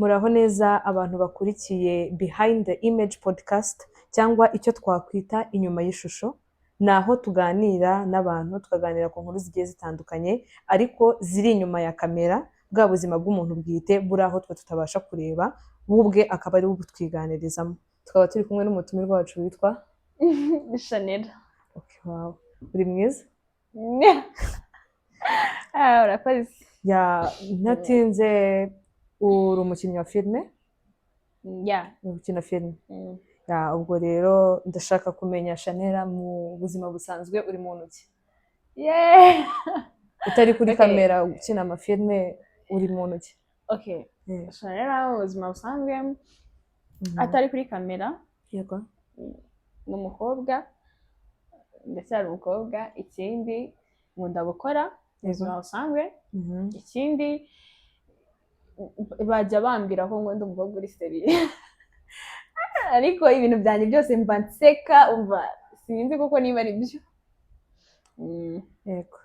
Muraho neza abantu bakurikiye Behind the Image podcast cyangwa icyo twakwita inyuma y'ishusho. Ni aho tuganira n'abantu tukaganira ku nkuru zigiye zitandukanye ariko ziri inyuma ya kamera, bwa buzima bw'umuntu bwite buri aho twe tutabasha kureba, we ubwe akaba ari we ubutwiganirizamo. Tukaba turi kumwe n'umutumirwa wacu witwa Shanera. Okay, wow. Uri mwiza? Urakoze. Ntatinze, uri umukinnyi wa filime? Yeah. Ukina filime? Ubwo rero ndashaka kumenya Shanera mu buzima busanzwe uri muntu ki? Yeah. Utari kuri Okay. kamera ukina amafilime uri muntu ki? Okay. Shanera mu buzima busanzwe atari kuri kamera Yego. ni umukobwa ndetse ari umukobwa. Ikindi nkunda gukora mu buzima busanzwe. Ikindi bajya bambwira ko ngo ndi umukobwa uri seriye ariko ibintu byanjye byose mba nseka, umva sinzi kuko niba ari byo. Yego.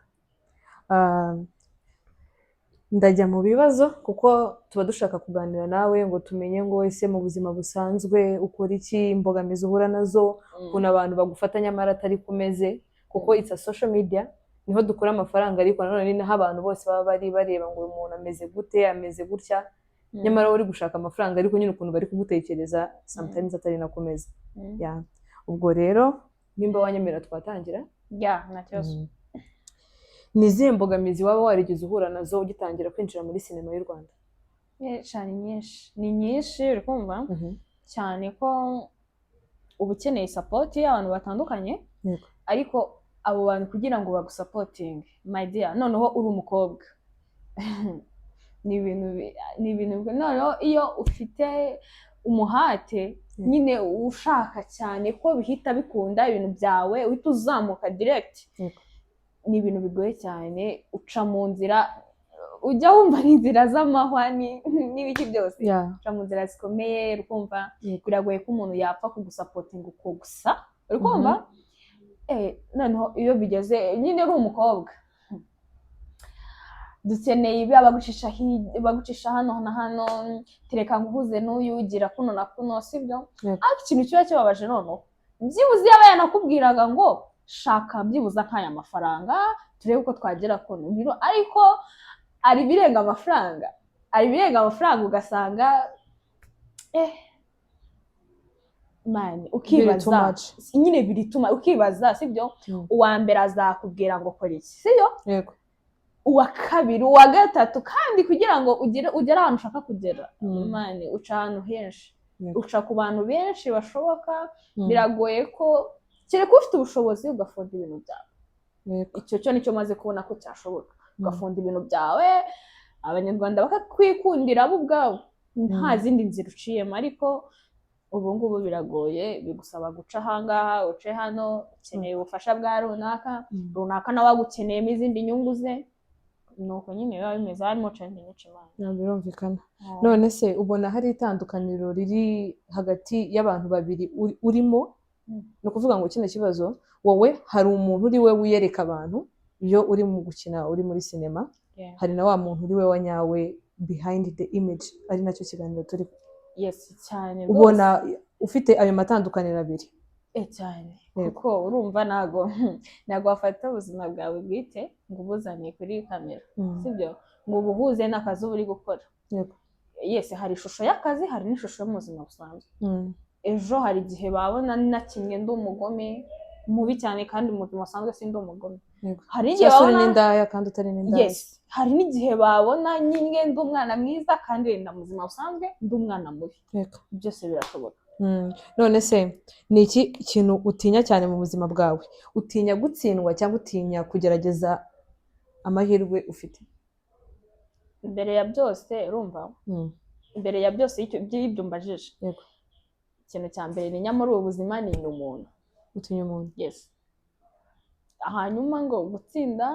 Ndajya mu bibazo kuko tuba dushaka kuganira nawe ngo tumenye ngo ese mu buzima busanzwe ukora iki, imbogamizi uhura nazo, ukuntu abantu bagufata nyamara atari kumeze, kuko it's a social media, niho dukura amafaranga ariko nanone ni naho abantu bose baba bari bareba ngo uyu muntu ameze gute, ameze gutya, nyamara uri gushaka amafaranga ariko nyine ukuntu bari kugutekereza sometimes atari nakomeza. Ubwo rero nimba wanyemera twatangira. Nta kibazo. Ni izihe mbogamizi waba warigeze uhura nazo ugitangira kwinjira muri sinema y'u Rwanda? Cyane nyinshi, ni nyinshi uri kumva, cyane ko uba ukeneye support y'abantu batandukanye. Yego. Ariko abo bantu kugira ngo bagusapotinge, my dear, noneho uri umukobwa ni ibintu noneho iyo ufite umuhate nyine ushaka cyane ko bihita bikunda ibintu byawe uhita uzamuka direct. Yego. Ni ibintu bigoye cyane, uca mu nzira, ujya wumva n'inzira z'amahwa n'ibiki byose. Uca mu nzira zikomeye, ukumva biragoye ko umuntu yapfa kugusapotinga uko gusa, uri kumva. Noneho iyo bigeze nyine uri umukobwa, dukeneye ibi bagucisha hano na hano, tereka nguhuze n'uyu ugira kuno na kuno, sibyo? Ariko ikintu kiba kibabaje noneho, byibuze yaba yanakubwiraga ngo shaka byibuza nk'aya mafaranga turebe uko twagera kuno biro, ariko ari birenga amafaranga ugasanga man, ukibaza nyine birituma ukibaza, sibyo? Uwa mbere azakubwira ngo kora iki, sibyo? Yego. Uwa kabiri, uwa gatatu, kandi kugira ngo ugere ahantu ushaka kugera, man, uca ahantu henshi, uca ku bantu benshi bashoboka. Biragoye ko kereka ufite ubushobozi ugafunda ibintu byawe. Icyo cyo nicyo maze kubona ko cyashoboka, ugafunda ibintu byawe, abanyarwanda bakakwikundira bo ubwabo, nta zindi nzira uciyemo. Ariko ubu ngubu biragoye, bigusaba guca ahangaha, uce hano, ukeneye ubufasha bwa runaka nawe agukeneyemo izindi nyungu ze, nuko nyine biba bimeze, harimo change nyinshi imana. Birumvikana. None se ubona hari itandukaniro riri hagati y'abantu babiri urimo? Ni ukuvuga ngo kino kibazo wowe hari umuntu uri we wiyereka abantu iyo uri mu gukina, uri muri sinema, hari na wa muntu uri we wa nyawe behind the image, ari nacyo kiganiro turi. Yes, cyane. Ubona ufite ayo matandukaniro abiri? Cyane, kuko urumva ntago wafata ubuzima bwawe bwite ngo ubuzane kuri kamera, sibyo? Ngo ubuhuze n'akazi uri gukora. Yego. Yes, hari ishusho y'akazi, hari n'ishusho yo mu buzima busanzwe. Ejo hari igihe babona nakinnye ndi umugome mubi cyane, kandi mu buzima busanzwe si ndi umugome. Hari igihe babona n'indaya kandi utari n'indaya. Yes, hari n'igihe babona nyine ndi umwana mwiza kandi wenda mu buzima busanzwe ndi umwana mubi. Yego. Byose birashoboka. None se ni iki kintu utinya cyane mu buzima bwawe? Utinya gutsindwa cyangwa utinya kugerageza amahirwe ufite? Imbere ya byose urumva, imbere ya byose y'ibyo mbajije, ikintu cya mbere ni nyamara ubu buzima ni umuntu. Utinya umuntu? Yes. Hanyuma ngo gutsinda,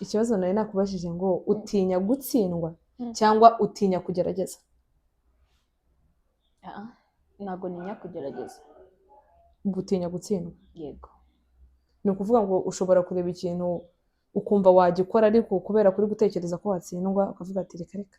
ikibazo nari nakubajije ngo utinya gutsindwa cyangwa utinya kugerageza? ntabwo ninya kugerageza. Gutinya gutsindwa? Yego. Ni ukuvuga ngo ushobora kureba ikintu ukumva wagikora ariko kubera kuri gutekereza ko watsindwa ukavuga ati reka reka.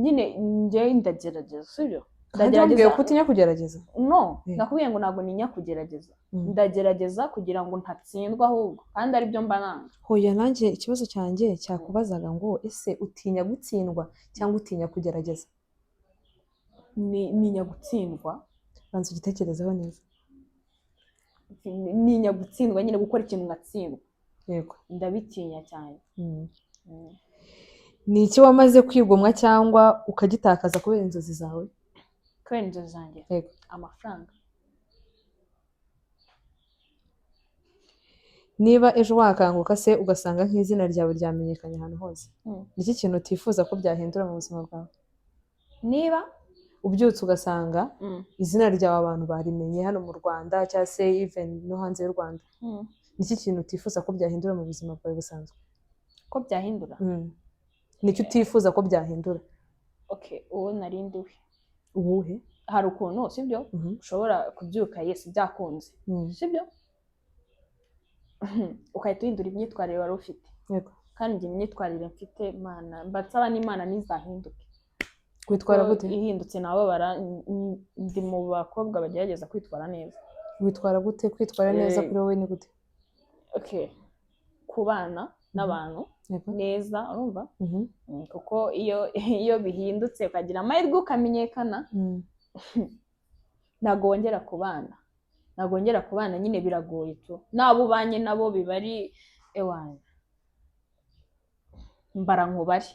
nyine njye ndagerageza sibyo kandi wambwiye ko utinya kugerageza no nakubwiye ngo ntabwo ninya kugerageza ndagerageza kugira ngo ntatsindwa ahubwo kandi aribyo mba nanga hoya nanjye ikibazo cyanjye cyakubazaga ngo ese utinya gutsindwa cyangwa utinya kugerageza ninya gutsindwa banza ugitekerezeho neza ninya gutsindwa nyine gukora ikintu ngatsindwa yego ndabitinya cyane ni iki wamaze kwigomwa cyangwa ukagitakaza kubera inzozi zawe kubera inzozi zanjye yego amafaranga niba ejo wakanguka se ugasanga nk'izina ryawe ryamenyekanye ahantu hose niki kintu utifuza ko byahindura mu buzima bwawe niba ubyutse ugasanga izina ryawe abantu barimenye hano mu Rwanda cyangwa se even no hanze y'u Rwanda niki kintu utifuza ko byahindura mu buzima bwawe busanzwe ko byahindura niki utifuza ko byahindura okay uwo narindiwe ubuhe hari ukuntu sibyo ushobora kubyuka yesi byakunze sibyo ukahita uhindura imyitwarire wari ufite kandi imyitwarire mfite mana mbatsaba n'Imana ntizahinduke witwara gute ihindutse nabo ndi mu bakobwa bagerageza kwitwara neza witwara gute kwitwara neza kuri wowe ni gute okay kubana n'abantu neza urumva kuko iyo bihindutse ukagira amahirwe ukamenyekana ntabwo wongera kubana nyine biragoye tu nabo ubanye nabo biba ari ewana mbara nkubari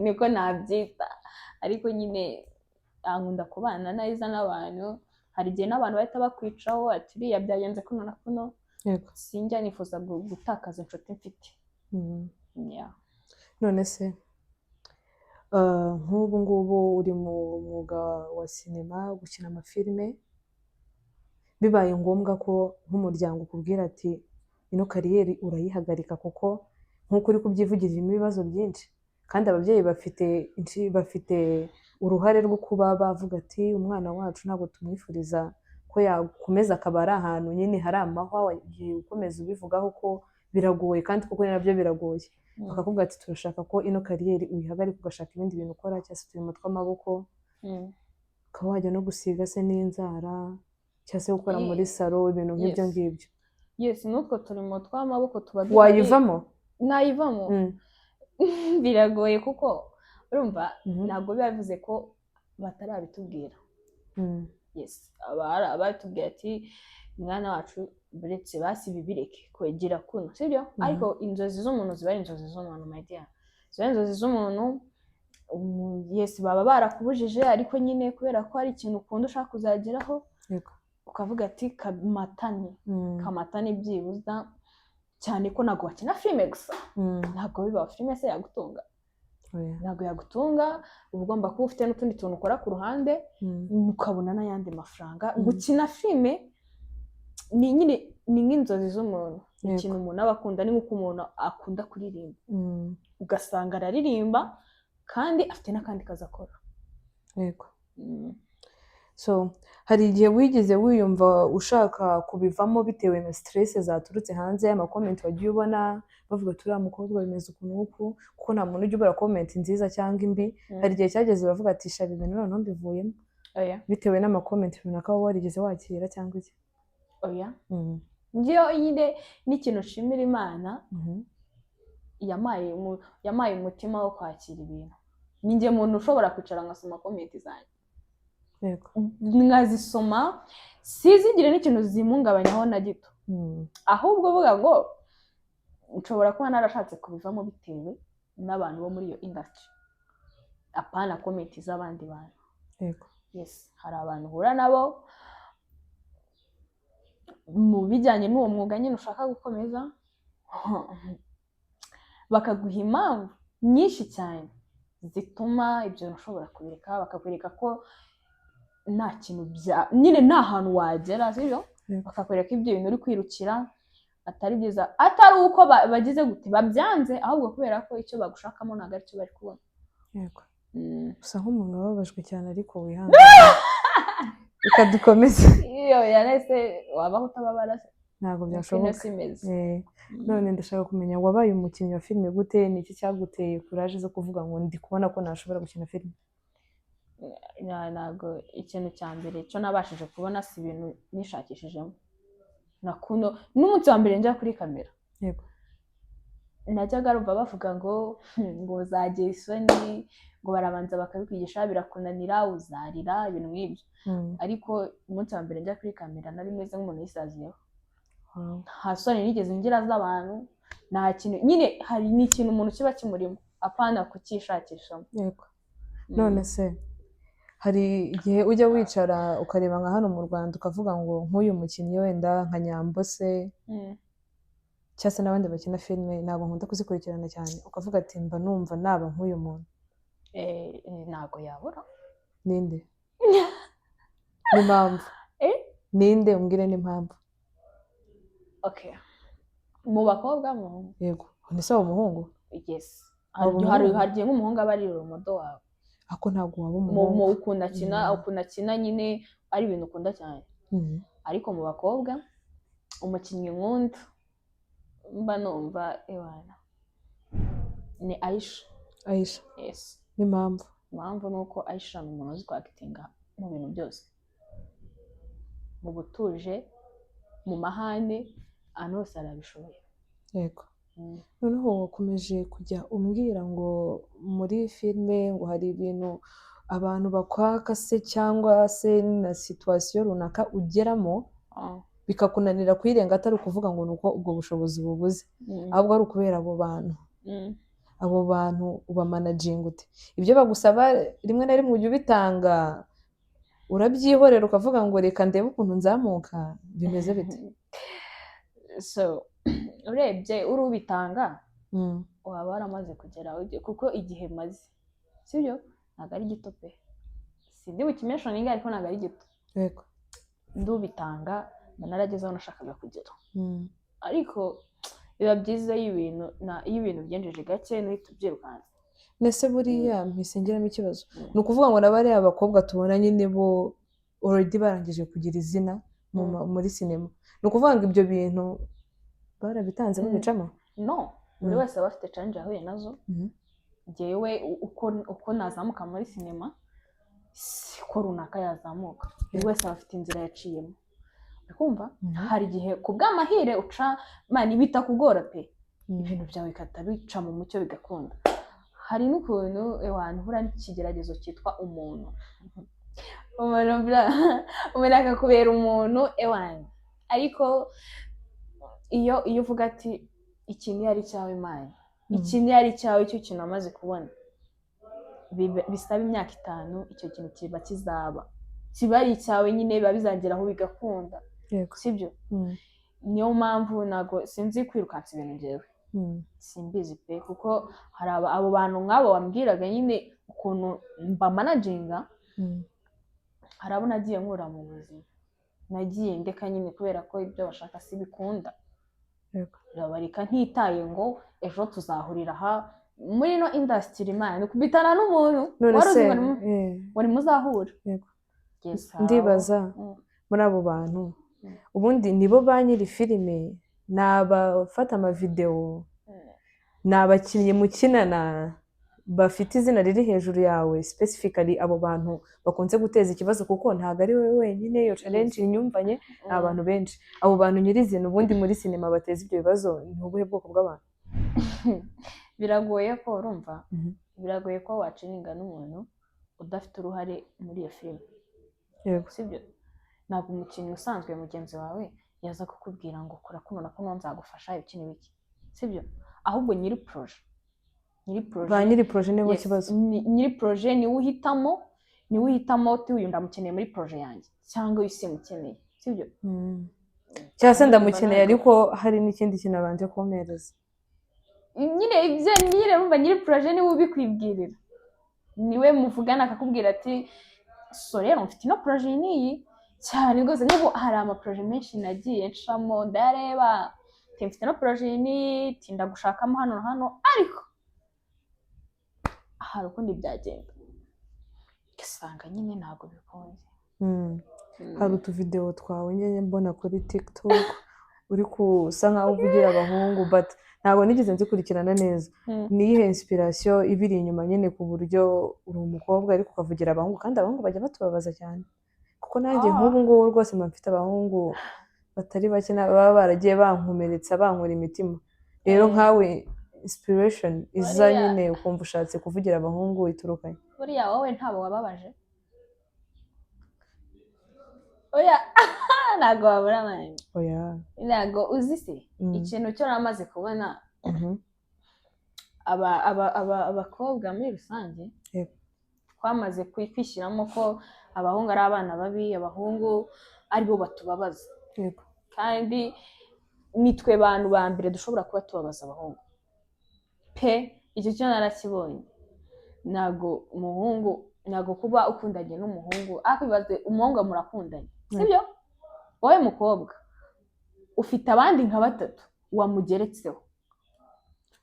niko nabyita ariko nyine nkunda kubana neza n'abantu hari igihe n'abantu bahita bakwicaho ati uriya byagenze kuno na kuno sinjya nifuza gutakaza inshuti mfite none se nk'ubu ngubu uri mu mwuga wa sinema gukina amafilime bibaye ngombwa ko nk'umuryango ukubwira ati ino kariyeri urayihagarika kuko nk'uko uri kubyivugiriramo ibibazo byinshi kandi ababyeyi bafite uruhare rwo kuba bavuga ati umwana wacu ntabwo tumwifuriza ko yakomeza akaba ari ahantu nyine hari amahwa wagiye ukomeza ubivugaho ko biragoye kandi kuko nabyo biragoye bakakubwira ati turashaka ko ino kariyeri uyihagarika ugashaka ibindi bintu ukora cyangwa se uturimo tw'amaboko ukaba wajya no gusiga se n'inzara cyangwa se gukora muri salo ibintu nk'ibyo ngibyo yesi n'utwo turimo tw'amaboko tuba wayivamo nayivamo biragoye kuko urumva ntabwo biba bivuze ko batarabitubwira yesi abatubwira ati mwana wacu buretse basiba ibireke kwegera kuno sibyo ariko inzozi z'umuntu ziba ari inzozi z'umuntu my dear ziba ari inzozi z'umuntu yesi baba barakubujije ariko nyine kubera ko hari ikintu ukunda ushaka kuzageraho ukavuga ati kamatane byibuza cyane ko ntabwo wakina filime gusa ntabwo biba filime se yagutunga ntabwo yagutunga uba ugomba kuba ufite n'utundi tuntu ukora ku ruhande ukabona n'ayandi mafaranga gukina filime ni nk'inzozi z'umuntu ikintu umuntu aba akunda ni nk'uko umuntu akunda kuririmba ugasanga araririmba kandi afite n'akandi kazi akora yego so hari igihe wigeze wiyumva ushaka kubivamo bitewe na stress zaturutse hanze y'amakomenti wagiye ubona bavuga ati uriya mukobwa bimeze ukuntu uku kuko nta muntu ujya ubura komenti nziza cyangwa imbi hari igihe cyageze uravuga ati shaba ibintu noneho mbivuyemo bitewe n'amakomenti runaka waba warigeze wakira cyangwa iki oya njyewe nyine n'ikintu nshimira Imana yamaye umutima wo kwakira ibintu ni njye muntu ushobora kwicara ngasoma komenti zanjye nkazisoma sizigire n'ikintu zimungabanyaho na gito ahubwo uvuga ngo nshobora kuba narashatse kubivamo bitewe n'abantu bo muri iyo industry apana komenti z'abandi bantu yes hari abantu uhura nabo mu bijyanye n'uwo mwuga nyine ushaka gukomeza bakaguha impamvu nyinshi cyane zituma ibyo ushobora kubireka bakakwereka ko nta kintu nyine nta hantu wagera sibyo bakakwereka ibyo bintu uri kwirukira atari byiza atari uko bagize gute babyanze ahubwo kubera ko icyo bagushakamo ntabwo aricyo bari kubona yego usa nk'umuntu wababajwe cyane ariko wihangana reka dukomeze iyo yanese wabaho utababara se ntabwo Niko byashoboka. inosi imeze. None ndashaka kumenya wabaye umukinnyi wa filime gute, ni iki cyaguteye kuraje zo kuvuga ngo ndi kubona ko nashobora gukina filime? Ntabwo ikintu cya mbere cyo nabashije kubona si ibintu nishakishijemo n'umunsi wa mbere njya kuri kamera Yego. najyaga rumva bavuga ngo uzagira isoni, ngo barabanza bakabikwigisha birakunanira uzarira ibintu nk'ibyo. Ariko umunsi wa mbere njya kuri kamera nari meze nk'umuntu wisaziyeho. Nta soni nigeze ngira z'abantu, nta kintu nyine hari n'ikintu umuntu kiba kimurimo apana kukishakishamo. Yego. None se hari igihe ujya wicara ukareba nka hano mu Rwanda ukavuga ngo nk'uyu mukinnyi wenda nka Nyambo se cyangwa se n'abandi bakina filime ntabwo nkunda kuzikurikirana cyane, ukavuga ati mba numva naba nk'uyu muntu? Ntabwo yabura. Ninde? N'impamvu? Ninde umbwire n'impamvu? Okay. Mu bakobwa mu? Yego. Ni sawa umuhungu? Yes. Hari igihe nk'umuhungu aba ari urumodo wawe. Ako ntabwo waba umuhungu. Mu ukunda akina nyine ari ibintu ukunda cyane. Ariko mu bakobwa umukinnyi nkunda mba numva ewana ni Aisha. Aisha? Yes. N'impamvu? Impamvu ni uko Aisha ni umuntu uzi kwakitinga mu bintu byose, mu butuje, mu mahane, ahantu hose arabishoboye. Yego. Noneho wakomeje kujya umbwira ngo muri filime ngo hari ibintu abantu bakwaka se cyangwa se na situwasiyo runaka ugeramo bikakunanira kuyirenga, atari ukuvuga ngo ni uko ubwo bushobozi bubuze, ahubwo ari ukubera abo bantu. Abo bantu ubamanaginga ute? Ibyo bagusaba rimwe na rimwe ujya ubitanga urabyihorera ukavuga ngo reka ndebe ukuntu nzamuka, bimeze bite? So urebye urubitanga waba waramaze kugera kuko igihe maze sibyo ntabwo ari gito pe, sindi bukimeshoninga ariko ntabwo ari gito. Yego. Ndubitanga naragezeho nashakaga kugera. Ariko biba byiza iyo ibintu byenjeje gake n'ihita ubyirukansa. Nese buriya mpisengiramo ikibazo ni ukuvuga ngo nabariya abakobwa tubona nyine bo already barangije kugira izina muri sinema, ni ukuvuga ngo ibyo bintu barabitanze babicamo? No, buri wese aba afite challenge yahuye nazo. Njyewe uko nazamuka muri sinema siko runaka yazamuka, buri wese aba afite inzira yaciyemo. Ukumva hari igihe ku bw'amahire uca mani bitakugora pe, ibintu byawe bikata bica mu mucyo bigakunda. Hari n'ukuntu abantu hura n'ikigeragezo cyitwa umuntu umuntu akakubera umuntu ewana, ariko iyo uvuga ati iki ni ari cyawe Imana, iki ni ari cyawe, icyo kintu amaze kubona bisaba imyaka 5 icyo kintu kiba kizaba kiba ari icyawe nyine, biba bizageraho bigakunda. Sibyo? Niyo mpamvu ntago sinzi kwirukansa ibintu njyewe, simbizi pe, kuko hari abo bantu nk'abo wambwiraga nyine ukuntu mba managinga, hari abo nagiye nkura mu buzima, nagiye ndeka nyine kubera ko ibyo bashaka si bikunda. Birabarika ntitaye ngo ejo tuzahurira aha muri no industry man kubitana n'umuntu wari muzahura. Ndibaza muri abo bantu ubundi nibo ba nyiri filime, ni abafata amavideo, ni abakinnyi mukinana bafite izina riri hejuru yawe specifically, abo bantu bakunze guteza ikibazo kuko ntabwo ari wowe wenyine iyo challenge inyumvanye, ni abantu benshi. Abo bantu nyirizina ubundi muri sinema bateza ibyo bibazo ni ubuhe bwoko bw'abantu? Biragoye ko urumva, biragoye ko wacininga n'umuntu udafite uruhare muri iyo filime. Yego. Sibyo? Ntabwo umukinnyi usanzwe mugenzi wawe yaza kukubwira ngo kora kuno na kuno nzagufasha ibiki n'ibiki, sibyo? Ahubwo nyiri projet nibo kibazo. Nyiri projet ni uhitamo uti uyu ndamukeneye muri projet yanjye cyangwa uyu simukeneye, sibyo? Cyangwa se ndamukeneye ariko hari n'ikindi kintu abanje kumpereza. Nyine urumva nyiri projet niwe ubikwibwirira, niwe muvugana akakubwira ati so rero mfite ino projet niyi cyane rwose. N'ubu hari amaprojet menshi nagiye ncamo ndareba mfite ino projet niyi tinda gushakamo hano hano, ariko hari ukundi byagenda ugasanga nyine ntabwo bikunze. Hari utuvideo twawe njye mbona kuri TikTok uri kusa nkaho uvugira abahungu but ntabwo nigeze nzikurikirana neza niyihe inspiration ibiri inyuma nyine ku buryo uri umukobwa ariko ukavugira abahungu kandi abahungu bajya batubabaza cyane kuko nanjye nk'ubu ngubu rwose mba mfite abahungu batari bake baba baragiye bankomeretsa bankura imitima rero nkawe inspiration iza nyine ukumva ushatse kuvugira abahungu iturukanye buriya wowe ntabo wababaje oya ntabwo wabura amahirwe oya ntabwo uzi se ikintu cyo namaze kubona abakobwa muri rusange twamaze kwishyiramo ko abahungu ari abana babi abahungu aribo batubabaza kandi nitwe bantu ba mbere dushobora kuba tubabaza abahungu pe icyo cyo narakibonye ntabwo kuba ukundanye n'umuhungu akwibaze umuhungu murakundanye sibyo wowe mukobwa ufite abandi nka batatu wamugeretseho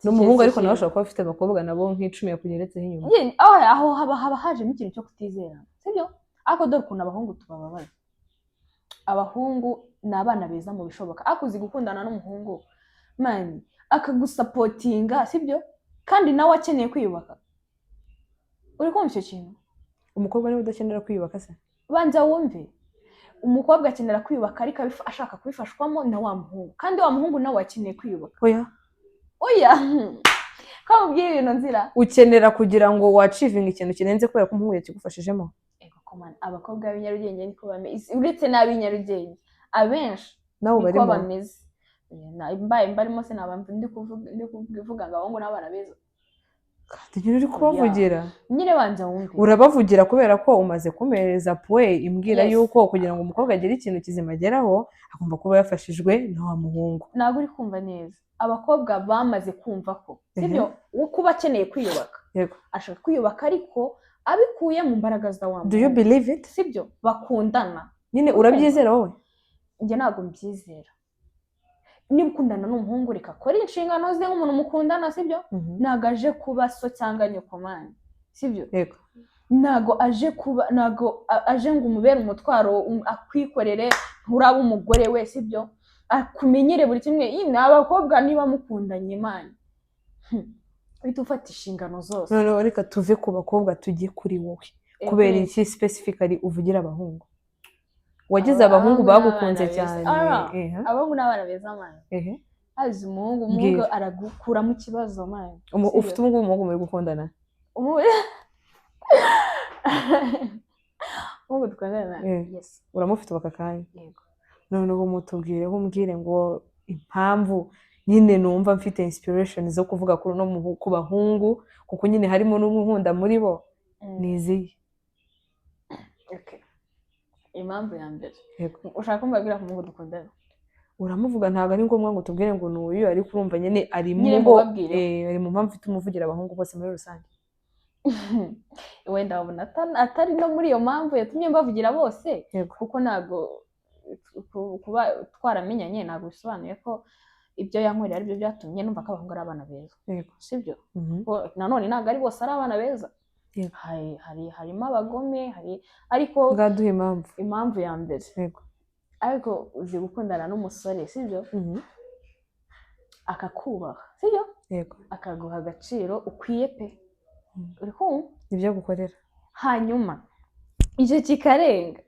n'umuhungu ariko nawe ashobora kuba afite abakobwa nabo nk'icumi yakugeretseho inyuma aho haba hajemo ikintu cyo kutizerana sibyo ariko dore ukuntu abahungu tubababaza abahungu ni abana beza mu bishoboka akuzi gukundana n'umuhungu mani akagusapotinga sibyo kandi nawe akeneye kwiyubaka uri kumva icyo kintu umukobwa niwe udakenera kwiyubaka se banza wumve umukobwa akenera kwiyubaka ariko ashaka kubifashwamo na wa muhungu kandi wa muhungu nawe akeneye kwiyubaka oya ko mubwira ibintu nzira ukenera kugira ngo wacivinga ikintu kirenze kubera ko umuhungu yakigufashijemo abakobwa b'inyarugenge niko bameze uretse n'ab'inyarugenge abenshi niko bameze mbarimo se naba ndi kuvuga ngo abahungu n'abana beza kandi nyine uri kubavugira nyine banza wumve urabavugira kubera ko umaze kumereza puwe imbwira yuko kugira ngo umukobwa agire ikintu kizima ageraho agomba kuba yafashijwe na wa muhungu ntabwo uri kumva neza abakobwa bamaze kumva ko sibyo kuba akeneye kwiyubaka ashaka kwiyubaka ariko abikuye mu mbaraga za wa muhungu do you believe it sibyo bakundana nyine urabyizera wowe njye ntabwo mbyizera niba ukundana n'umuhungu reka akora inshingano ze nk'umuntu mukundana sibyo ntabwo aje kuba so cyangwa nyokomani sibyo ntabwo aje ngo umubere umutwaro akwikorere nturabe umugore we sibyo akumenyere buri kimwe abakobwa niba mukundanye imana uhita ufata inshingano zose noneho reka tuve ku bakobwa tujye kuri wowe kubera iki specifically uvugira abahungu wagize abahungu bagukunze cyane abahungu n'abana beza mani hazi umuhungu aragukuramo ikibazo mani ufite umuhungu muri gukundana umuhungu dukundana uramufite aka kanya noneho mutubwireho umbwire ngo impamvu nyine numva mfite inspiration zo kuvuga kuri no ku bahungu kuko nyine harimo n'umuhunda muri bo niziye impamvu ya mbere ushaka kumbabwira ko umuhungu dukundana uramuvuga ntabwo ari ngombwa ngo tubwire ngo n'uyu ariko urumva nyine ari mu mpamvu ituma uvugira abahungu bose muri rusange wenda wabona atari no muri iyo mpamvu yatumye mbavugira bose kuko ntabwo kuba twaramenyanye ntabwo bisobanuye ko ibyo yankorera ari byo byatumye numva ko abahungu ari abana beza sibyo nanone ntabwo ari bose ari abana beza harimo abagome ariko ngaduha impamvu ya mbere ariko uzi gukundana n'umusore sibyo akakubaha sibyo akaguha agaciro ukwiye pe uri kumva ibyo gukorera hanyuma icyo kikarenga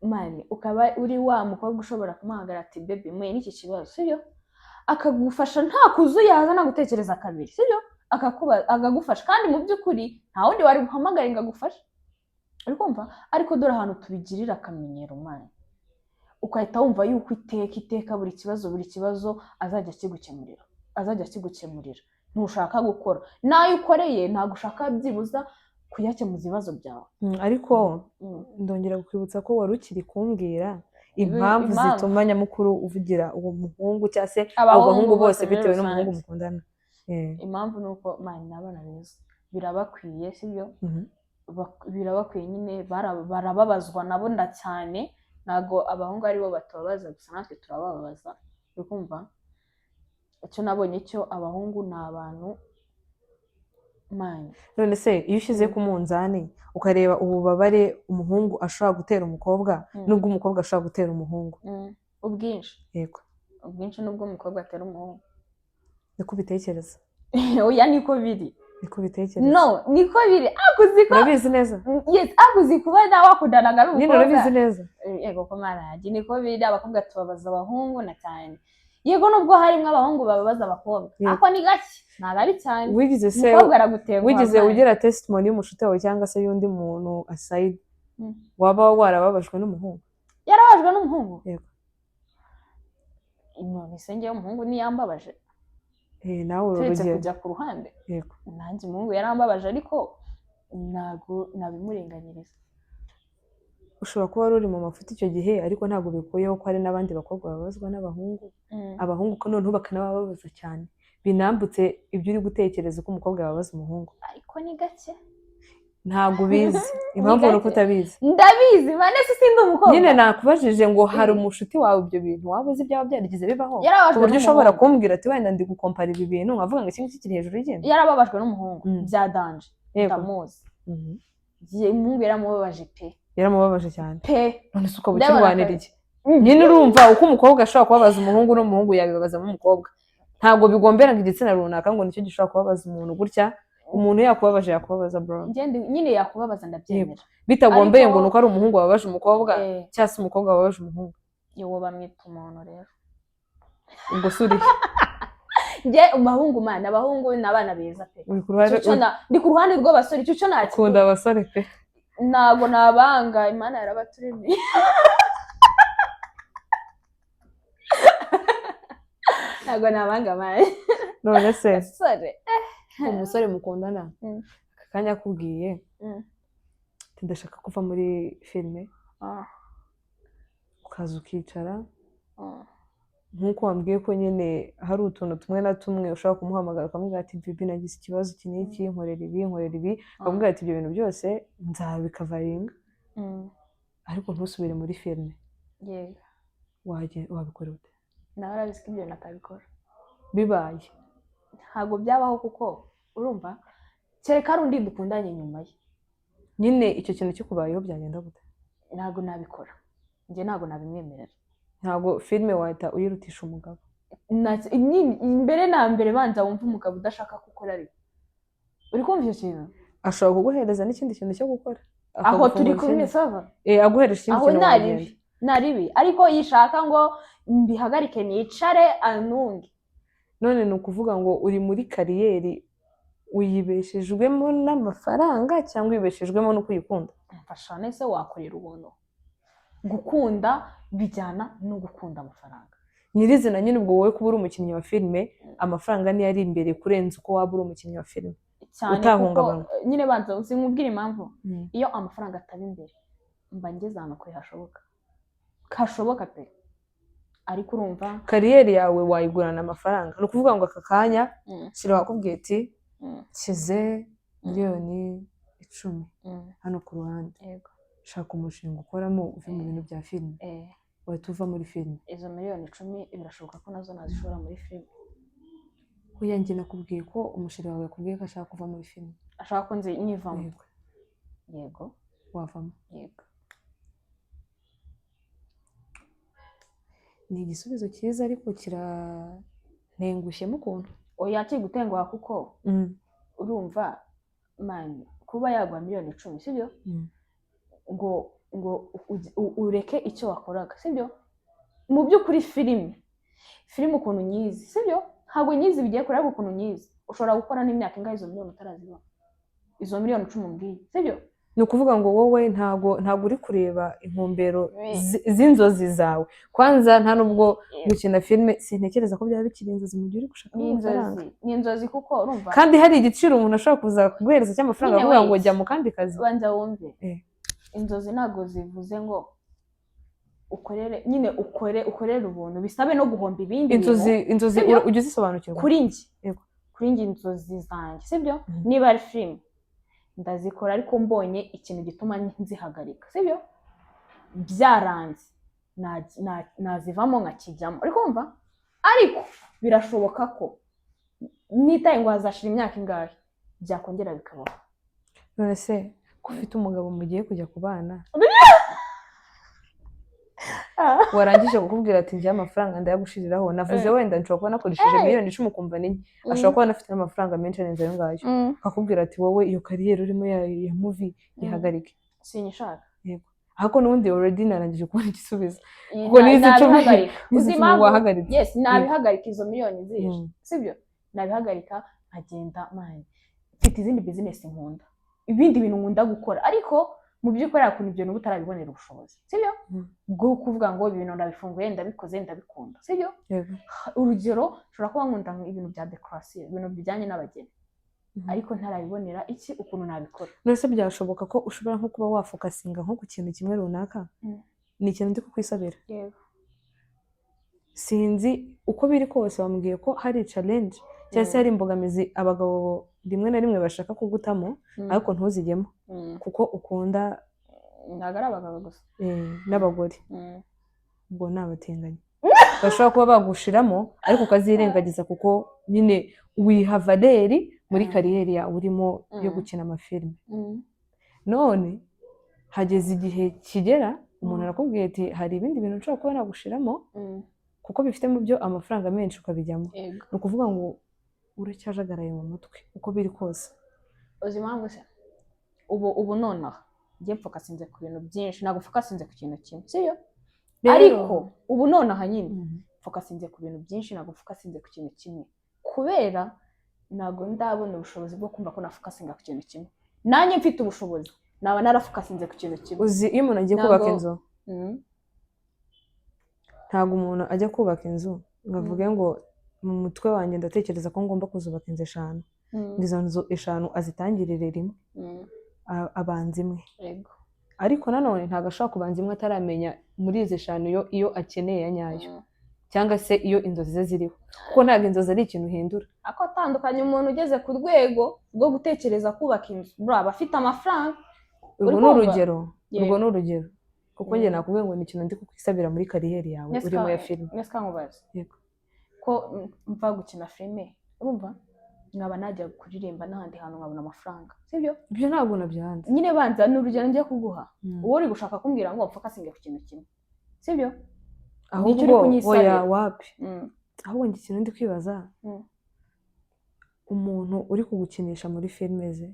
mani ukaba uri wa mukobwa ushobora kumuhamagara ati baby mwe n'iki kibazo sibyo akagufasha nta kuzuyaza no gutekereza kabiri sibyo akagufasha kandi mu by'ukuri nta wundi wari guhamagara ngo agufashe uri kumva ariko dore ahantu tubigirira akamenyero mani ukahita wumva yuko iteka buri kibazo azajya akigukemurira ntushaka gukora nayo ukoreye ntabwo ushaka byibuza kuyakemuza ibibazo byawe ariko ndongera kukwibutsa ko wari ukiri kumbwira impamvu zituma nyamukuru uvugira uwo muhungu cyangwa se abo bahungu bose bitewe n'umuhungu mukundana impamvu ni uko mani n'abana beza birabakwiye sibyo birabakwiye nyine barababazwa nabo cyane ntabwo abahungu aribo batababaza gusa natwe turabababaza uri kumva icyo nabonye cyo abahungu ni abantu mani none se iyo ushyize ku munzani ukareba ububabare umuhungu ashobora gutera umukobwa n'ubwo umukobwa ashobora gutera umuhungu ubwinshi yego ubwinshi nubwo umukobwa atera umuhungu. niko ubitekereza oya niko biri. niko ubitekereza no niko biri akuziko urabizi neza yes akuzi kuba nawe wakundanaga nyine n'umukobwa urabizi neza yego ko maraje niko biri abakobwa tubabaza abahungu na cyane yego nubwo harimo abahungu bababaza abakobwa ako ni gake ntabwo ari cyane wigize se umukobwa aragutenguha wigize ugira testimony y'umushuti wawe cyangwa se y'undi muntu aside waba warababajwe n'umuhungu yarabajwe n'umuhungu yego none se njyewe umuhungu niyambabaje nawe turetse urugero kujya ku ruhande yego nanjye umuhungu yarambabaje ariko ntabwo nabimurenganyiriza. ushobora kuba wari uri mu mafuti icyo gihe ariko ntabwo bikuyeho ko hari n'abandi bakobwa babazwa n'abahungu abahungu ko noneho bakanababaza cyane binambutse ibyo uri gutekereza ko umukobwa yababaza umuhungu ariko ni gake ntabwo ubizi impamvu ni uko utabizi ndabizi mane se sindi umukobwa nyine nakubajije ngo hari umushuti wawe ibyo bintu waba uzi byaba byarigize bibaho yarababajwe ku buryo ushobora kumbwira ati wenda ndi gukompara ibi bintu nkavuga ngo iki ngiki kiri hejuru y'ikindi yarababajwe n'umuhungu bya danje ndamuzi umuhungu yaramubabaje pe yaramubabaje cyane pe none se ukaba ukirwanira iki nyine urumva uko umukobwa ashobora kubabaza umuhungu n'umuhungu yabibabaza umukobwa ntabwo bigombera ngo igitsina runaka ngo nicyo gishobora kubabaza umuntu gutya umuntu yakubabaje yakubabaza bro nyine yakubabaza ndabyemera bitagombeye ngo nuko ari umuhungu wababaje umukobwa cyangwa se umukobwa wababaje umuhungu yewe bamwita umuntu rero ubwo suri njye abahungu mana abahungu ni abana beza pe ndi ku ruhande rw'abasore icyo cyo ntakindi ukunda abasore pe ntabwo nabanga imana yarabaturemiye ntabwo nabanga mani none se umusore mukundana aka kanya akubwiye tudashaka kuva muri filime ukaza ukicara nk'uko wambwiye ko nyine hari utuntu tumwe na tumwe ushobora kumuhamagara ukamubwira ati bibi nagize ikibazo iki n'iki nkorera ibi ukamubwira ati ibyo bintu byose nzabikavaringa ariko ntusubire muri filime wabikora ute nawe arabizi ko ibyo bintu atabikora bibaye ntabwo byabaho kuko urumva kereka hari undi dukundanye nyuma ye nyine icyo kintu kikubayeho byagenda gute ntabwo nabikora njye ntabwo nabimwemerera ntabwo filime wahita uyirutisha umugabo mbere na mbere banza wumva umugabo udashaka gukora ariko uri kumva icyo kintu ashobora kuguhereza n'ikindi kintu cyo gukora aho turi kumwe sava aguhereje ikindi kintu wagenda naribi ariko yishaka ngo mbihagarike nicare anunge none ni ukuvuga ngo uri muri kariyeri uyibeshejwemo n'amafaranga cyangwa uyibeshejwemo no kuyikunda mfasha nese wakorera ubuntu gukunda bijyana no gukunda amafaranga nyirizina nyine ubwo wowe kuba uri umukinnyi wa filime amafaranga niyo ari imbere kurenza uko waba uri umukinnyi wa filime utahungabana nyine banza uzinkubwira impamvu iyo amafaranga ataba imbere mba ngeze ahantu kure hashoboka pe ariko urumva kariyeri yawe wayigurana amafaranga ni ukuvuga ngo aka kanya shyira wakubwiye ati nshyize miliyoni 10 hano ku ruhande shaka umushinga ukoramo uve mu bintu bya filime wahita uva muri filime izo miliyoni 10 birashoboka ko nazo nazishora muri filime oya njye nakubwiye ko umushinga wawe yakubwiye ko ashaka kuva muri filime ashaka ko nyivamo yego wavamo yego ni igisubizo cyiza ariko kiranengushyemo ukuntu oya kigutenguha kuko urumva mani kuba yagwa miliyoni 10 sibyo ngo ureke icyo wakoraga sibyo mu by'ukuri filime ukuntu nyizi sibyo ntabwo nyizi bigiye kureba ukuntu nyizi ushobora gukora n'imyaka ingahe izo miliyoni utaraziba izo miliyoni 10 mbwiye sibyo ni ukuvuga ngo wowe ntabwo uri kureba intumbero z'inzozi zawe kwanza nta nubwo gukina filime sintekereza ko byaba bikiri inzozi mu gihe uri gushaka amafaranga ni inzozi kuko urumva kandi hari igiciro umuntu ashobora kuza kuguhereza cy'amafaranga avuga ngo jya mu kandi kazi banza wumve inzozi ntabwo zivuze ngo ukorere ubuntu bisabe no guhomba ibindi inzozi ujya uzisobanukirwa kuri njye inzozi zanjye sibyo niba ari filime ndazikora ariko mbonye ikintu gituma nzihagarika sibyo byaranze nazivamo nkakijyamo uri kumva ariko birashoboka ko nitaye ngo hazashira imyaka ingahe byakongera bikabaho none se ko ufite umugabo mugiye kujya kubana warangije kukubwira ati njye amafaranga ndayagushiriraho navuze wenda nshobora kuba nakoresheje miliyoni 10 ukumva ni ashobora kuba anafite amafaranga menshi arenze ayo ngayo akakubwira ati wowe iyo kariyeri urimo ya movie ihagarike sinyishaka yego ahako n'ubundi already narangije kubona igisubizo kuko nizi 10 uzima wahagaritse yes nabihagarika izo miliyoni zije sibyo nabihagarika nkagenda mani mfite izindi business nkunda ibindi bintu nkunda gukora ariko mu by'ukuri akuntu ibyo n'ubu utarabibonera ubushobozi sibyo bwo kuvuga ngo ibintu ndabifunguye ndabikoze ndabikunda sibyo urugero ushobora kuba nkunda ibintu bya decoration ibintu bijyanye n'abageni ariko ntarabibonera iki ukuntu nabikora nose byashoboka ko ushobora nko kuba wafokasinga nko ku kintu kimwe runaka ni ikintu ndi kukwisabira yego sinzi uko biri kose wambwiye ko hari challenge cyangwa se hari imbogamizi abagabo rimwe na rimwe bashaka kugutamo ariko ntuzigemo kuko ukunda ntabwo ari abagabo gusa n'abagore ubwo nabatinganye bashobora kuba bagushiramo ariko ukazirengagiza kuko nyine wiha valeri muri kariyeri yawe urimo yo gukina amafilime none hageze igihe kigera umuntu arakubwiye ati hari ibindi bintu nshobora kuba nagushiramo kuko bifite mu byo amafaranga menshi ukabijyamo ni ukuvuga ngo uracyajagaraye mu mutwe uko biri kose uzi impamvu se ubu nonaha njye mfokasinze ku bintu byinshi ntabwo mfokasinze ku kintu kimwe sibyo ariko ubu nonaha nyine mfokasinze ku bintu byinshi ntabwo mfokasinze ku kintu kimwe kubera ntabwo ndabona ubushobozi bwo kumva ko nafokasinga ku kintu kimwe nanjye mfite ubushobozi naba narafokasinze ku kintu kimwe uzi iyo umuntu agiye kubaka inzu ntabwo umuntu ajya kubaka inzu ngo avuge ngo mu mutwe wanjye ndatekereza ko ngomba kuzubaka inzu 5 ngo izo nzu 5 azitangirire rimwe abanza imwe ariko nanone ntabwo ashobora kubanza imwe ataramenya muri izi 5 iyo akeneye ya nyayo cyangwa se iyo inzozi ze ziriho kuko ntabwo inzozi ari ikintu uhindura ako atandukanye umuntu ugeze ku rwego rwo gutekereza kubaka inzu aba afite amafaranga urwo ni urugero kuko njye nakubwiye ngo ni ikintu ndi kukwisabira muri kariyeri yawe urimo ya filime nese kankubaza ko mva gukina filime urumva nkaba najya kuririmba n'ahandi hantu nkabona amafaranga sibyo ibyo ntabwo nabyanze nyine banza ni urugero ngiye kuguha uwo uri gushaka kumbwira ngo mfokasinge ku kintu kimwe sibyo ahubwo oya wapi ahubwo njye ikintu ndi kwibaza umuntu uri kugukinisha muri filime ze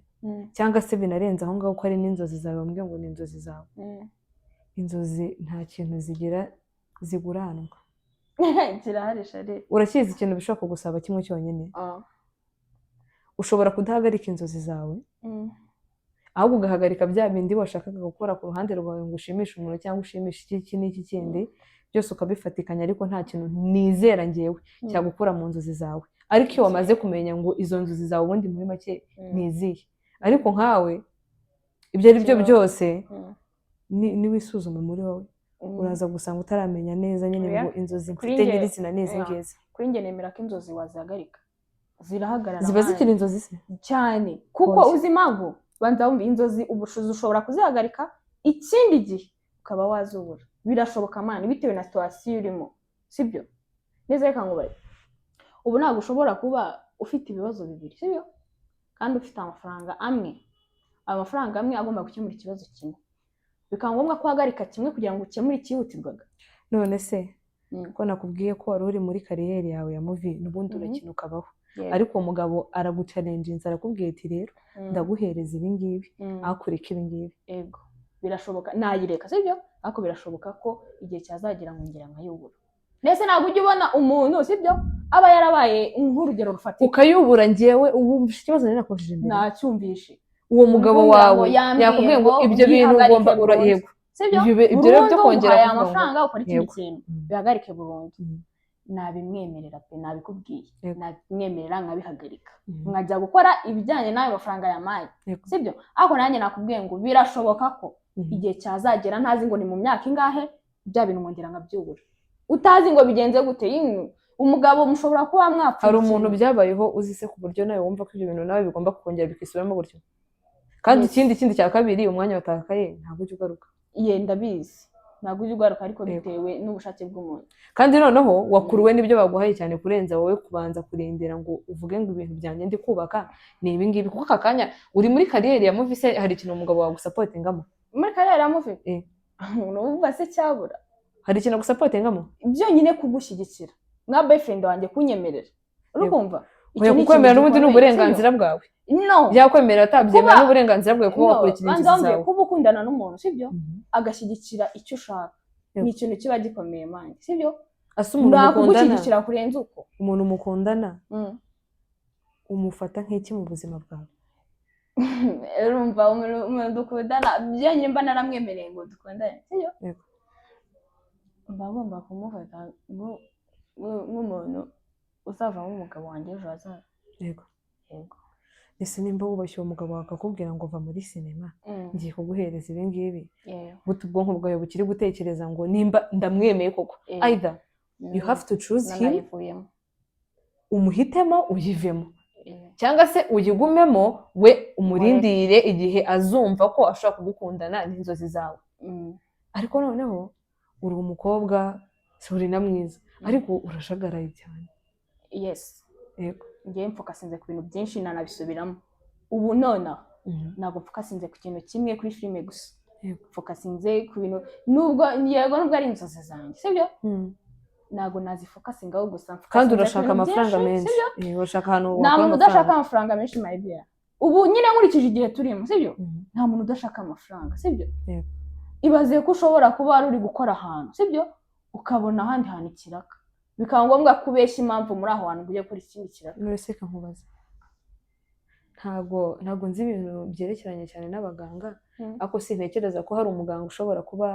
cyangwa se binarenze aho ngaho ko ari n'inzozi zawe bambwiye ngo ni inzozi zawe inzozi nta kintu zigira ziguranwa kirahari shari urakizi ikintu bishobora kugusaba kimwe cyonyine ushobora kudahagarika inzozi zawe ahubwo ugahagarika bya bindi washakaga gukora ku ruhande rwawe ngo ushimishe umuntu cyangwa ushimishe iki n'iki kindi byose ukabifatikanya ariko nta kintu nizera ngewe cyagukura mu nzozi zawe ariko iyo wamaze kumenya ngo izo nzozi zawe ubundi muri make nizihe ariko nkawe ibyo ari byo byose niwisuzuma muri wowe uraza gusanga utaramenya neza nyine ngo inzozi mfite nyirizina n'izi ngizi kuri njye nemera ko inzozi wazihagarika zirahagarara ziba zikiri inzozi se cyane kuko uzi impamvu banza wumva inzozi ubushobozi ushobora kuzihagarika ikindi gihe ukaba wazubura birashoboka mani bitewe na situwasiyo urimo sibyo neza reka ngo bari ubu ntabwo ushobora kuba ufite ibibazo bibiri sibyo kandi ufite amafaranga amwe agomba gukemura ikibazo kimwe bikaba ngombwa ko uhagarika kimwe kugira ngo ukemure icyihutirwaga none se ko nakubwiye ko wari uri muri kariyeri yawe ya movie n'ubundi urakina ukabaho ariko uwo mugabo aragucalenjinze arakubwiye ati rero ndaguhereza ibi ngibi akureka ibi ngibi yego birashoboka nayireka sibyo ariko birashoboka ko igihe cyazagera ngira nkayubura nese ntabwo ujya ubona umuntu sibyo aba yarabaye nk'urugero rufatika ukayubura ngewe wumvishe ikibazo nari nakojeje imbere nacyumvishe uwo mugabo wawe yakubwiye ngo ibyo bintu ugomba urayego ibyo rero byo kongera aya mafaranga ukora ikindi kintu bihagarike burundu nabimwemerera pe nabikubwiye nabimwemerera nkabihagarika nkajya gukora ibijyanye n'ayo mafaranga yamaye sibyo ariko nanjye nakubwiye ngo birashoboka ko igihe cyazagera ntazi ngo ni mu myaka ingahe bya bintu nkongera nkabyubura utazi ngo bigenze gute umugabo mushobora kuba mwapfa hari umuntu byabayeho uzi se ku buryo nawe wumva ko ibyo bintu nawe bigomba kongera bikisubiramo gutyo kandi ikindi cya kabiri umwanya watakaye ntabwo ujya ugaruka ndabizi ntabwo ujya ugaruka ariko bitewe n'ubushake bw'umuntu kandi noneho wakuruwe n'ibyo baguhaye cyane kurenza wowe kubanza kurindira ngo uvuge ngo ibintu byanjye ndi kubaka ni ibi ngibi kuko aka kanya uri muri kariyeri ya movie se hari ikintu umugabo wagusapotingamo muri kariyeri ya movie numva se cyabura hari ikintu gusapotingamo byonyine kugushyigikira nka boyfriend wanjye kunyemerera urumva oya kukwemera n'ubundi ni uburenganzira bwawe byakwemera atabyemera n'uburenganzira bwawe kuba wakurikira inzozi zawe kuba ukundana n'umuntu sibyo agashyigikira icyo ushaka ni ikintu kiba gikomeye manje sibyo asa umuntu mukundana kugushyigikira kurenza uko umuntu mukundana umufata nk'iki mu buzima bwawe urumva umuntu dukundana byonyine mba naramwemereye ngo dukundane sibyo mba ngomba kumufata nk'umuntu uzavamo umugabo wanjye ejo hazaza yego ese nimba wubashye uwo mugabo wawe akakubwira ngo va muri sinema ngiye kuguhereza ibi ngibi buta ubwonko bwawe bukiri gutekereza ngo nimba ndamwemeye koko either you have to choose him umuhitemo uyivemo cyangwa se uyigumemo we umurindire igihe azumva ko ashobora kugukundana n'inzozi zawe ariko noneho uri umukobwa uri na mwiza ariko urashagaraye cyane yes yego ngiye mfokasinze ku bintu byinshi nanabisubiramo ubu nona ntabwo mfokasinze ku kintu kimwe kuri filime gusa mfokasinze ku bintu nubwo yego nubwo ari inzozi zanjye sibyo ntabwo nazifokasingaho gusa kandi urashaka amafaranga menshi urashaka ahantu nta muntu udashaka amafaranga menshi my dear ubu nyine nkurikije igihe turimo sibyo nta muntu udashaka amafaranga sibyo ibaze ko ushobora kuba wari uri gukora ahantu sibyo ukabona ahandi hantu ikiraka bikaba ngombwa kubeshya impamvu muri aho hantu ugiye gukora ikindi kiraka nose nkubaza ntabwo nzi ibintu byerekeranye cyane n'abaganga ariko sintekereza ko hari umuganga ushobora kuba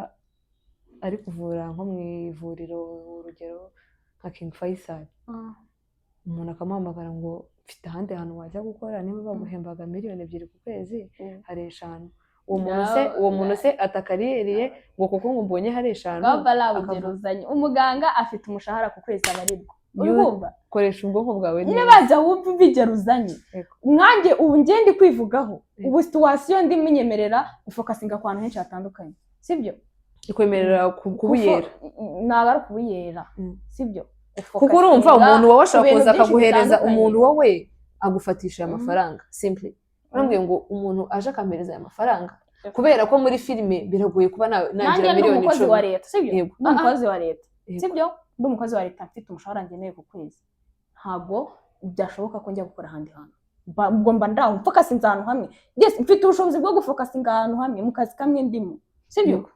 ari kuvura nko mu ivuriro urugero nka King Faisal umuntu akamuhamagara ngo mfite ahandi hantu wajya gukora niba baguhembaga miliyoni 2 ku kwezi hari 5 uwo muntu se atakariyeriye ngo kuko mbonye hari 5 akageruzanya umuganga afite umushahara ku kwezi abarirwa urumva koresha ubwonko bwawe nyine baza wumva bigeruzanye nkanjye ubu ngende kwivugaho ubu situation ndi munyemerera ufokasinga ku bantu henshi hatandukanye sibyo ikwemerera kubuyera ntabwo ari kubuyera sibyo kuko urumva umuntu wowe ashaka kuza akaguhereza umuntu wowe agufatisha amafaranga simply urambwiye ngo umuntu aje akampereza aya mafaranga kubera ko muri filime biragoye kuba nagira miliyoni 10 umukozi wa leta sibyo umukozi wa leta sibyo ndi umukozi wa leta mfite umushahara ngeneye ku kwezi ntabwo byashoboka ko njya gukora ahandi hantu ngomba ndaho mfokasinga ahantu hamwe yes mfite ubushobozi bwo gufokasinga ahantu hamwe mu kazi kamwe ndimo sibyo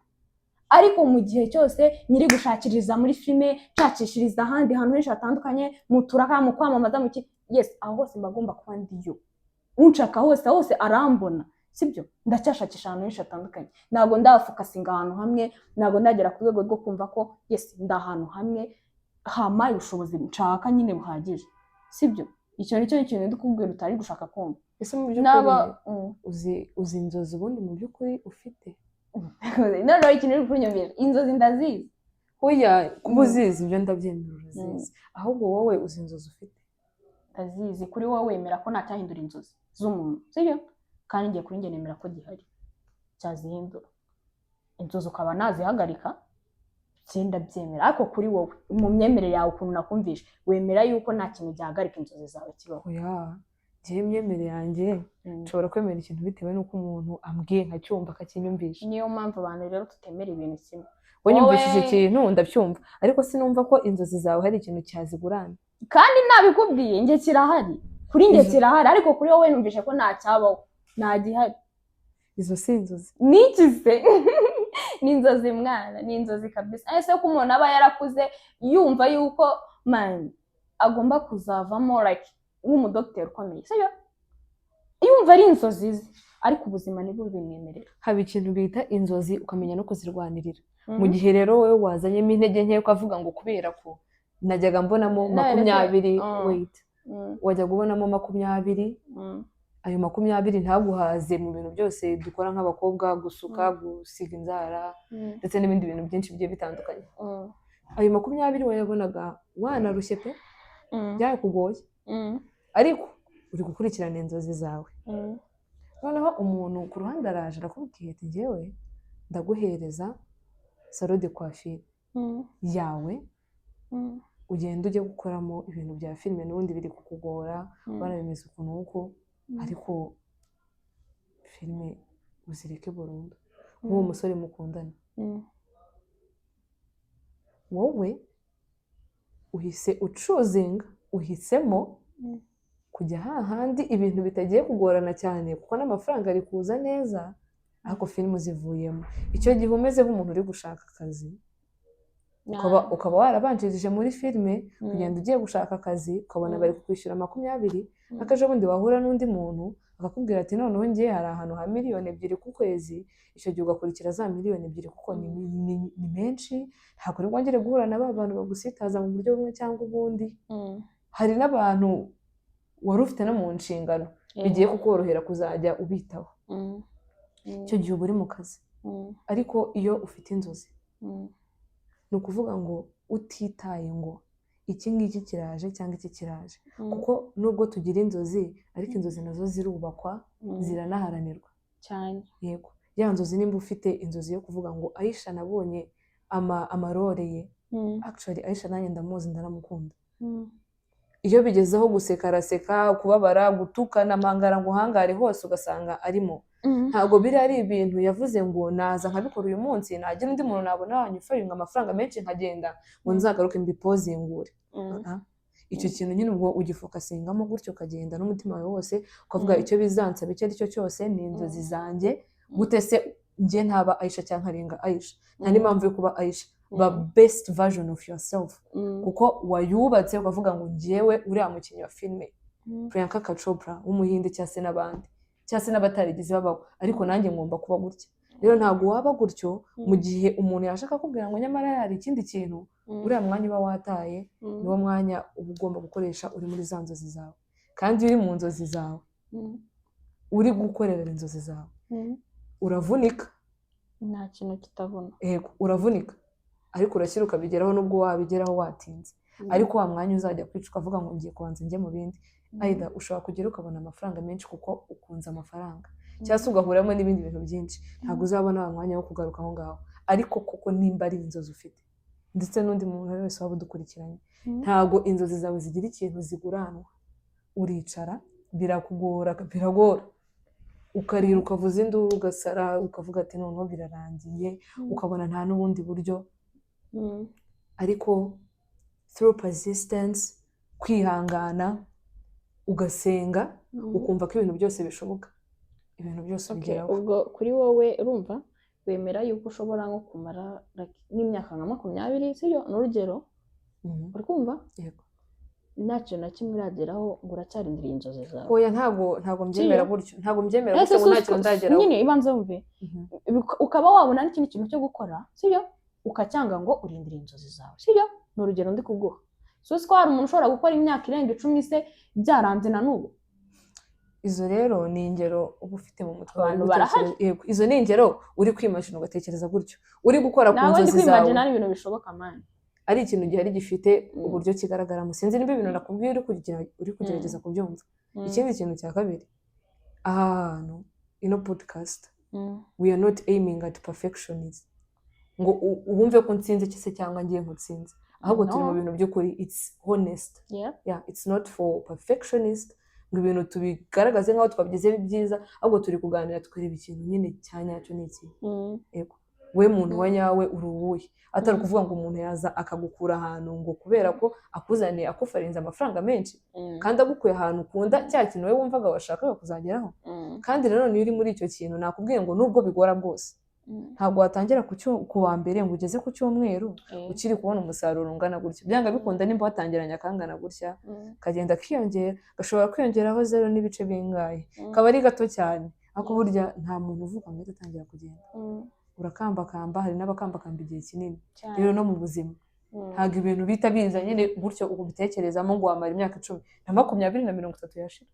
ariko mu gihe cyose nyiri gushakiriza muri filime nshakishiriza ahandi hantu henshi hatandukanye muturaka mu kwamamaza mu yes aho hose mbagomba kuba ndiyo unshaka hose arambona sibyo ndacyashakisha ahantu henshi hatandukanye ntabwo ndafokasinga ahantu hamwe ntabwo ndagera ku rwego rwo kumva ko yes ndahantu hamwe hamaye ubushobozi nshaka nyine buhagije sibyo icyo nicyo kintu ndi kubwira utari gushaka kumva ese mu by'ukuri uzi inzozi ubundi mu by'ukuri ufite noneho ikintu uri kunyumvira inzozi ndazizi oya kuba uzizi ibyo ndabyemera urazizi ahubwo wowe uzi inzozi ufite ndazizi kuri wowe wemera ko ntacyahindura inzozi z'umuntu sibyo kandi ngiye kuri njye nemera ko gihari cyazihindura inzozi ukaba nazihagarika cyenda byemera ariko kuri wowe mu myemerere yawe ukuntu nakumvisha wemera yuko nta kintu gihagarika inzozi zawe kibaho oya njye myemere yanjye nshobora kwemera ikintu bitewe n'uko umuntu ambwiye nkacyumva akakinyumvisha niyo mpamvu abantu rero tutemera ibintu kimwe wanyumvishije ikintu ndabyumva ariko sinumva ko inzozi zawe hari ikintu cyazigurana kandi nabikubwiye njye kirahari kuri njye kirahari ariko kuri wowe numvishe ko nta cyabaho nta gihari izo si inzozi niki se ni inzozi mwana ni inzozi kabisa ese ko umuntu aba yarakuze yumva yuko man agomba kuzavamo like nk'umudokiteri ukomeye sibyo yumva ari inzozi ze ariko ubuzima nibwo bimwemerera haba ikintu bita inzozi ukamenya no kuzirwanirira mu gihe rero wowe wazanyemo intege nke ukavuga ngo kubera ko najyaga mbonamo 20 wait wajyaga ubonamo 20 ayo 20 ntaguhaze mu bintu byose dukora nk'abakobwa gusuka gusiga inzara ndetse n'ibindi bintu byinshi bigiye bitandukanye ayo 20 wayabonaga wanarushye pe byakugoye ariko uri gukurikirana inzozi zawe noneho umuntu ku ruhande araje arakubwiye ati njyewe ndaguhereza salon de coiffure yawe ugenda ujye gukoramo ibintu bya filime n'ubundi biri kukugora barabimeze ukuntu uko ariko filime uzireke burundu nk'uwo musore mukundana wowe uhise ucuzinga uhisemo kujya hahandi ibintu bitagiye kugorana cyane kuko n'amafaranga ari kuza neza ariko filime zivuyemo. Icyo gihe umeze nk'umuntu uri gushaka akazi ukaba warabanjirije muri filime kugenda ugiye gushaka akazi ukabona bari kukwishyura 20, akaje bundi wahura n'undi muntu akakubwira ati noneho ngiye hari ahantu ha 2,000,000 ku kwezi, icyo gihe ugakurikira za 2,000,000 kuko ni menshi, ntabwo uri bwongere guhura na ba bantu bagusitaza mu buryo bumwe cyangwa ubundi. Hari n'abantu wari ufite no mu nshingano bigiye kukorohera kuzajya ubitaho. Icyo gihe uba uri mu kazi. Ariko iyo ufite inzozi ni ukuvuga ngo utitaye ngo iki ngiki kiraje cyangwa iki kiraje, kuko nubwo tugira inzozi ariko inzozi nazo zirubakwa ziranaharanirwa cyane. Yego, ya nzozi nimba ufite inzozi yo kuvuga ngo Aisha nabonye amarore ye, actually Aisha nanjye ndamuzi ndaramukunda. Iyo bigezeho guseka araseka, kubabara, gutukana, amangara ngo hangare hose ugasanga arimo. Ntabwo biri ari ibintu yavuze ngo naza nkabikora uyu munsi nagira undi muntu nabona wanyufaringa amafaranga menshi nkagenda ngo nzagaruke mbipozingure. Icyo kintu nyine ubwo ugifokasingamo gutyo ukagenda n'umutima wawe wose ukavuga icyo bizansaba icyo ari cyo cyose ni inzozi zanjye, gute se njye ntaba Aisha cyangwa nkarenga Aisha. Nta n'impamvu yo kuba Aisha, ba best version of yourself, kuko wayubatse ukavuga ngo njyewe uriya mukinnyi wa filime Priyanka Chopra w'umuhinde cyangwa se n'abandi cyangwa se n'abatarigize babaho, ariko nanjye ngomba kuba gutya. Rero ntabwo waba gutyo mu gihe umuntu yashaka kubwira ngo nyamara hari ikindi kintu, uriya mwanya uba wataye niwo mwanya uba ugomba gukoresha uri muri za nzozi zawe. Kandi uri mu nzozi zawe uri gukorera inzozi zawe uravunika, nta kintu kitavuna. Yego, uravunika ariko urashyira ukabigeraho nubwo wabigeraho watinze. Ariko wa mwanya uzajya kwica ukavuga ngo ngiye kubanza njye mu bindi, aida ushobora kugera ukabona amafaranga menshi kuko ukunze amafaranga, cyangwa se ugahuramo n'ibindi bintu byinshi, ntabwo uzabona wa mwanya wo kugaruka aho ngaho. Ariko koko nimba ari inzozi ufite, ndetse n'undi muntu wese waba udukurikiranye, ntabwo inzozi zawe zigira ikintu ziguranwa. Uricara biragora, ukarira ukavuza induru ugasara ukavuga ati noneho birarangiye, ukabona nta n'ubundi buryo. Ariko through persistence, kwihangana, ugasenga, ukumva ko ibintu byose bishoboka, ibintu byose bigeraho. Ubwo kuri wowe urumva wemera yuko ushobora nko kumara nk'imyaka nka 20, sibyo? N'urugero uri kumva? Yego. Nta kintu na kimwe urageraho ngo uracyarindiriye inzozi zawe. Oya, ntabwo mbyemera gutyo, ntabwo mbyemera gutyo ngo nta kintu ndageraho. Nyine ibanze wumve ukaba wabona n'ikindi kintu cyo gukora, sibyo? Ukacyanga ngo urindiriye inzozi zawe, sibyo? N'urugero ndi kuguha. So ko hari umuntu ushobora gukora imyaka irenga 10 se byaranze na n'ubu. Izo rero ni ingero uba ufite mu mutwe. Abantu barahari. Yego, izo ni ingero uri kwimashina ugatekereza gutyo, uri gukora ku nzozi zawe. Nawe ndi kwimagina n'ibintu bishoboka mani. Ari ikintu gihari gifite uburyo kigaragaramo. Sinzi niba ibintu nakubwiye uri kugerageza kubyumva. Ikindi kintu cya kabiri, aha hantu ino podcast we are not aiming at perfectionism, ngo wumve ko nsinze cyose cyangwa ngiye nkutsinze, ahubwo turi mu bintu by'ukuri. It's honest. Yeah, it's not for perfectionist ngo ibintu tubigaragaze nk'aho twabigize byiza, ahubwo turi kuganira tukareba ikintu nyine cyanyacyo n'iki. Yego, we muntu wa nyawe uri uwuhe, atari kuvuga ngo umuntu yaza akagukura ahantu ngo kubera ko akuzaniye akufarinze amafaranga menshi kandi agukuye ahantu ukunda cya kintu we wumvaga washakaga kuzageraho. Kandi nanone iyo uri muri icyo kintu nakubwiye ngo nubwo bigora bwose, ntabwo watangira ku wa mbere ngo ugeze ku cyumweru ukiri kubona umusaruro ungana gutya. Byanga bikunda nimba watangiranye akangana gutya kagenda kiyongera, gashobora kwiyongeraho 0 n'ibice bingahe, kaba ari gato cyane. Ariko burya nta muntu uvuga ngo atangira kugenda, urakambakamba. Hari n'abakambakamba igihe kinini. Rero no mu buzima ntabwo ibintu bita biza nyine gutyo ubitekerezamo ngo wamara imyaka 10 na 20 na 30 yashira.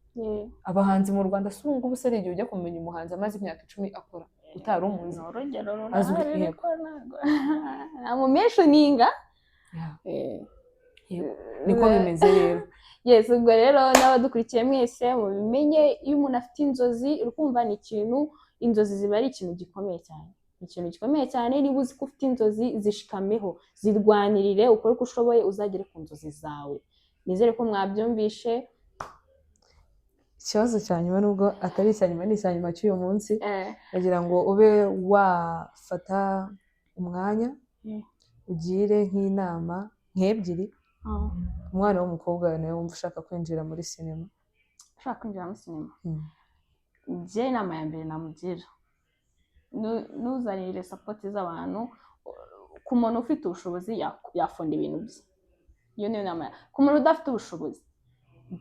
Abahanzi mu Rwanda si ubu ngubu se igihe ujya kumenya umuhanzi amaze imyaka 10 akora utari umuzi. Urugero runaka amumentioninga. Niko bimeze rero. Yes, ubwo rero n'abadukurikiye mwese mubimenye, iyo umuntu afite inzozi urukumva ni ikintu, inzozi ziba ari ikintu gikomeye cyane. Ikintu gikomeye cyane, niba uzi ko ufite inzozi zishikameho, zirwanirire, ukore uko ushoboye uzagere ku nzozi zawe. Nizere ko mwabyumvishe. Ikibazo cya nyuma nubwo atari icya nyuma, ni icya nyuma cy'uyu munsi, kugira ngo ube wafata umwanya ugire nk'inama nk'ebyiri umwana w'umukobwa nawe wumva ushaka kwinjira muri sinema. ushaka kwinjira muri sinema, njye inama ya mbere namugira, ntuzanire sapoti z'abantu. Ku muntu ufite ubushobozi yafunda ibintu bye, iyo niyo nama. Ku muntu udafite ubushobozi,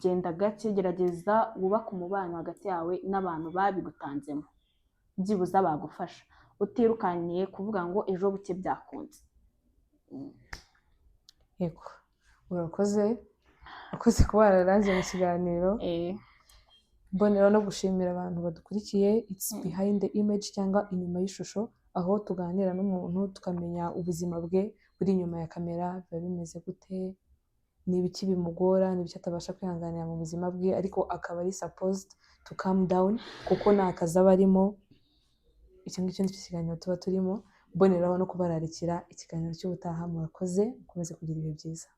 genda gake, gerageza wubake umubano hagati yawe n'abantu babigutanzemo, byibuze bagufasha, utirukaniye kuvuga ngo ejo buke byakunze. Yego, urakoze kuba wararanze mu kiganiro. Mbonera no gushimira abantu badukurikiye. It's behind the image cyangwa inyuma y'ishusho, aho tuganira n'umuntu tukamenya ubuzima bwe buri inyuma ya kamera, biba bimeze gute, ni ibiki bimugora, ni ibiki atabasha kwihanganira mu buzima bwe, ariko akaba ari supposed to calm down kuko ni akazi aba arimo. Icyo ngicyo nicyo kiganiro tuba turimo. Mboneraho no kubararikira ikiganiro cy'ubutaha. Murakoze, mukomeze kugira ibihe byiza.